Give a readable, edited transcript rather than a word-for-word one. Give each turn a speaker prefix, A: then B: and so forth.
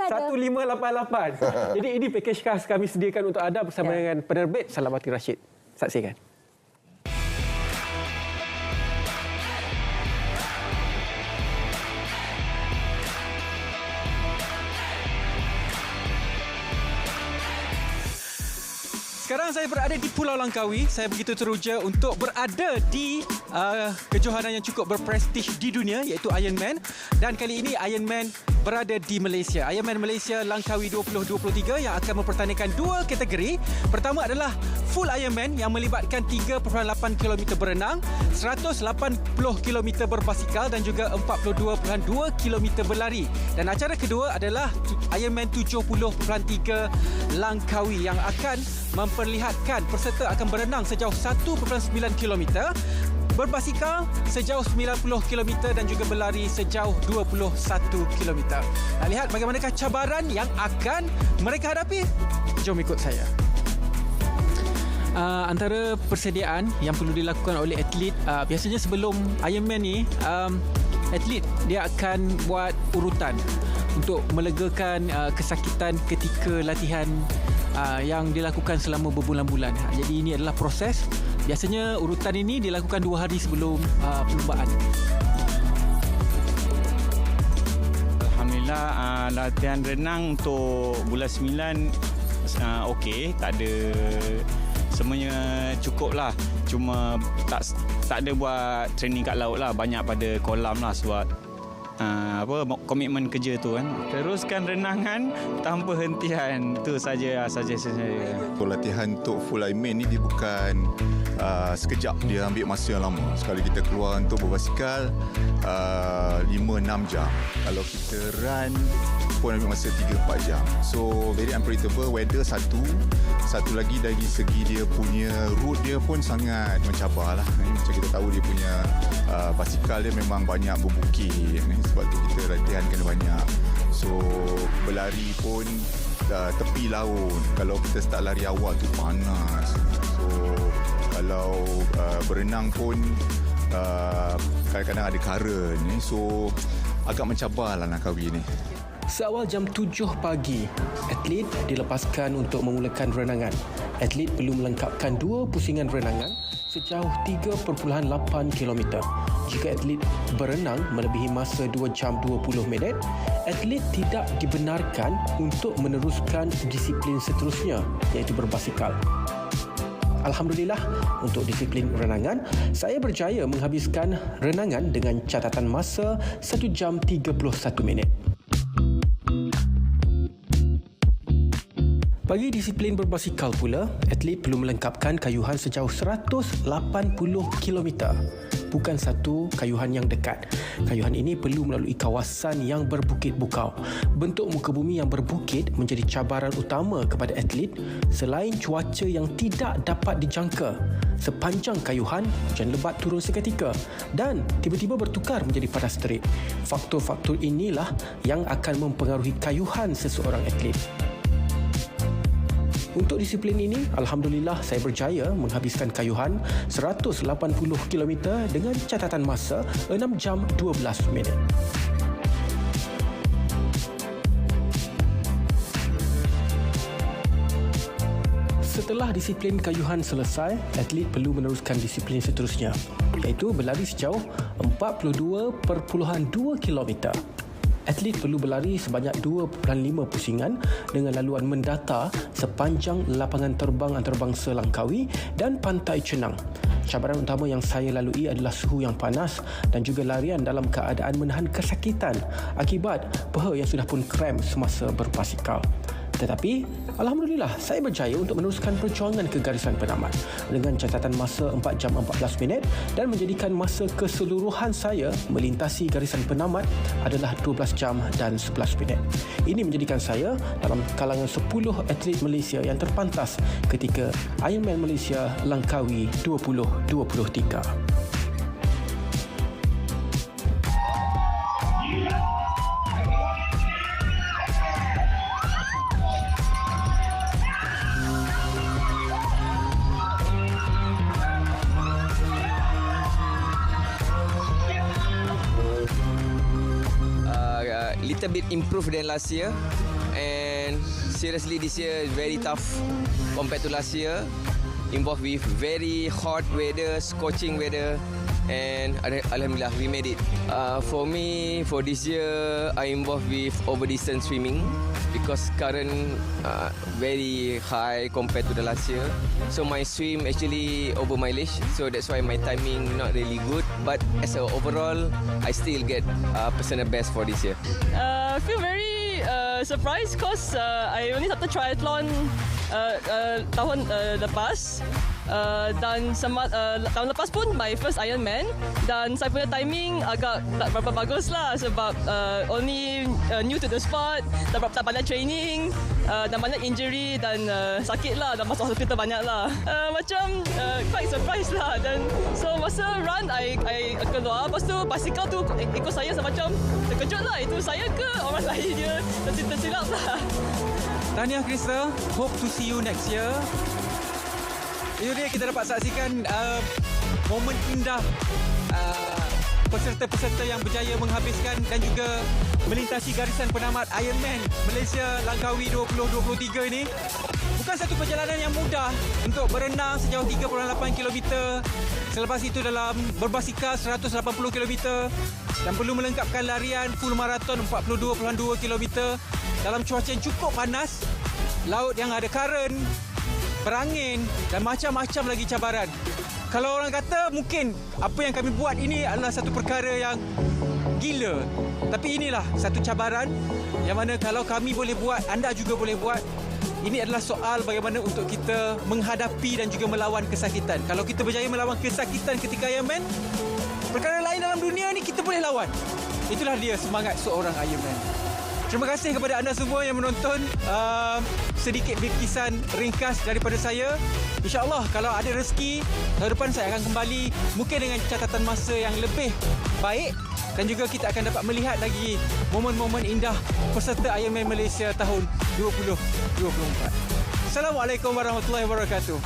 A: ada
B: 1588. Jadi ini pakej khas kami sediakan untuk anda bersama dengan penerbit Salamati Rashid. Saksikan. Sekarang saya berada di Pulau Langkawi. Saya begitu teruja untuk berada di kejohanan yang cukup berprestij di dunia, iaitu Ironman. Dan kali ini Ironman berada di Malaysia. Ironman Malaysia Langkawi 2023 yang akan mempertandingkan dua kategori. Pertama adalah Full Ironman yang melibatkan 3.8 km berenang, 180 km berbasikal dan juga 42.2 km berlari. Dan acara kedua adalah Ironman 70.3 Langkawi yang akan memperlihatkan peserta akan berenang sejauh 1.9 km, berbasikal sejauh 90 km dan juga berlari sejauh 21 km. Nak lihat bagaimanakah cabaran yang akan mereka hadapi? Jom ikut saya. Antara persediaan yang perlu dilakukan oleh atlet, biasanya sebelum Ironman ni, atlet dia akan buat urutan untuk melegakan kesakitan ketika latihan yang dilakukan selama berbulan-bulan. Jadi ini adalah proses. Biasanya urutan ini dilakukan 2 hari sebelum perlombaan.
C: Alhamdulillah, latihan renang untuk bulan 9 okey, tak ada, semuanya cukup lah. Cuma tak ada buat training kat laut lah, banyak pada kolam lah sebab komitmen kerja tu kan. Teruskan renangan tanpa hentian, tu saja suggestion saya.
D: Latihan untuk full Ironman ni dia bukan sekejap, dia ambil masa yang lama. Sekali kita keluar untuk berbasikal 5-6 jam. Kalau kita run pun ambil masa 3-4 jam. So very unpredictable. Weather satu lagi dari segi dia punya route dia pun sangat mencabar lah. Macam kita tahu dia punya basikal dia memang banyak berbukit. Sebab tu kita latihan kena banyak. So berlari pun tepi laut. Kalau kita start lari awal tu panas. So kalau berenang pun kadang-kadang ada current ni. So agak mencabar lah Langkawi ni.
B: Seawal jam 7 pagi, atlet dilepaskan untuk memulakan renangan. Atlet perlu melengkapkan 2 pusingan renangan sejauh 3.8 km. Jika atlet berenang melebihi masa 2 jam 20 minit, atlet tidak dibenarkan untuk meneruskan disiplin seterusnya, iaitu berbasikal. Alhamdulillah, untuk disiplin renangan, saya berjaya menghabiskan renangan dengan catatan masa 1 jam 31 minit. Bagi disiplin berbasikal pula, atlet perlu melengkapkan kayuhan sejauh 180 km. Bukan satu kayuhan yang dekat. Kayuhan ini perlu melalui kawasan yang berbukit bukau. Bentuk muka bumi yang berbukit menjadi cabaran utama kepada atlet selain cuaca yang tidak dapat dijangka. Sepanjang kayuhan, hujan lebat turun seketika dan tiba-tiba bertukar menjadi panas terik. Faktor-faktor inilah yang akan mempengaruhi kayuhan seseorang atlet. Untuk disiplin ini, Alhamdulillah saya berjaya menghabiskan kayuhan 180 km dengan catatan masa 6 jam 12 minit. Setelah disiplin kayuhan selesai, atlet perlu meneruskan disiplin seterusnya, iaitu berlari sejauh 42.2 km. Atlet perlu berlari sebanyak 2.5 pusingan dengan laluan mendata sepanjang lapangan terbang antarabangsa Langkawi dan Pantai Cenang. Cabaran utama yang saya lalui adalah suhu yang panas dan juga larian dalam keadaan menahan kesakitan akibat peha yang sudah pun krem semasa berbasikal. Tetapi, Alhamdulillah, saya berjaya untuk meneruskan perjuangan ke garisan penamat dengan catatan masa 4 jam 14 minit dan menjadikan masa keseluruhan saya melintasi garisan penamat adalah 12 jam dan 11 minit. Ini menjadikan saya dalam kalangan 10 atlet Malaysia yang terpantas ketika Ironman Malaysia Langkawi 2023.
A: little bit improved than last year, and seriously this year is very tough compared to last year, involved with very hot weather, scorching weather, and alhamdulillah we made it. For me, for this year, I involved with over distance swimming because current very high compared to the last year. So my swim actually over mileage, so that's why my timing not really good. But as a overall, I still get personal best for this year.
E: I feel very surprised because I only started triathlon tahun lepas. Dan tahun lepas pun my first Ironman, dan saya punya timing agak tak berapa bagus lah sebab only new to the sport, tak banyak training, dan banyak injury dan sakit lah, dan masuk hospital banyak lah. Macam quite surprise lah. Dan so masa run I keluar, lepas tu basikal tu ikut saya, macam terkejut lah, itu saya ke orang lain dia, tersilap lah.
F: Tahniah Krista, hope to see you next year. Itu dia, kita dapat saksikan momen indah peserta-peserta yang berjaya menghabiskan dan juga melintasi garisan penamat Ironman Malaysia Langkawi 2023 ini. Bukan satu perjalanan yang mudah untuk berenang sejauh 3.8 km. Selepas itu dalam berbasikal 180 km dan perlu melengkapkan larian full marathon 42.2 km dalam cuaca yang cukup panas, laut yang ada current, berangin dan macam-macam lagi cabaran. Kalau orang kata mungkin apa yang kami buat ini adalah satu perkara yang gila, tapi inilah satu cabaran yang mana kalau kami boleh buat, anda juga boleh buat. Ini adalah soal bagaimana untuk kita menghadapi dan juga melawan kesakitan. Kalau kita berjaya melawan kesakitan ketika Ironman, perkara lain dalam dunia ni kita boleh lawan. Itulah dia semangat seorang Ironman. Terima kasih kepada anda semua yang menonton. Sedikit bingkisan ringkas daripada saya. InsyaAllah kalau ada rezeki, tahun depan saya akan kembali, mungkin dengan catatan masa yang lebih baik, dan juga kita akan dapat melihat lagi momen-momen indah peserta Ironman Malaysia tahun 2024. Assalamualaikum warahmatullahi wabarakatuh.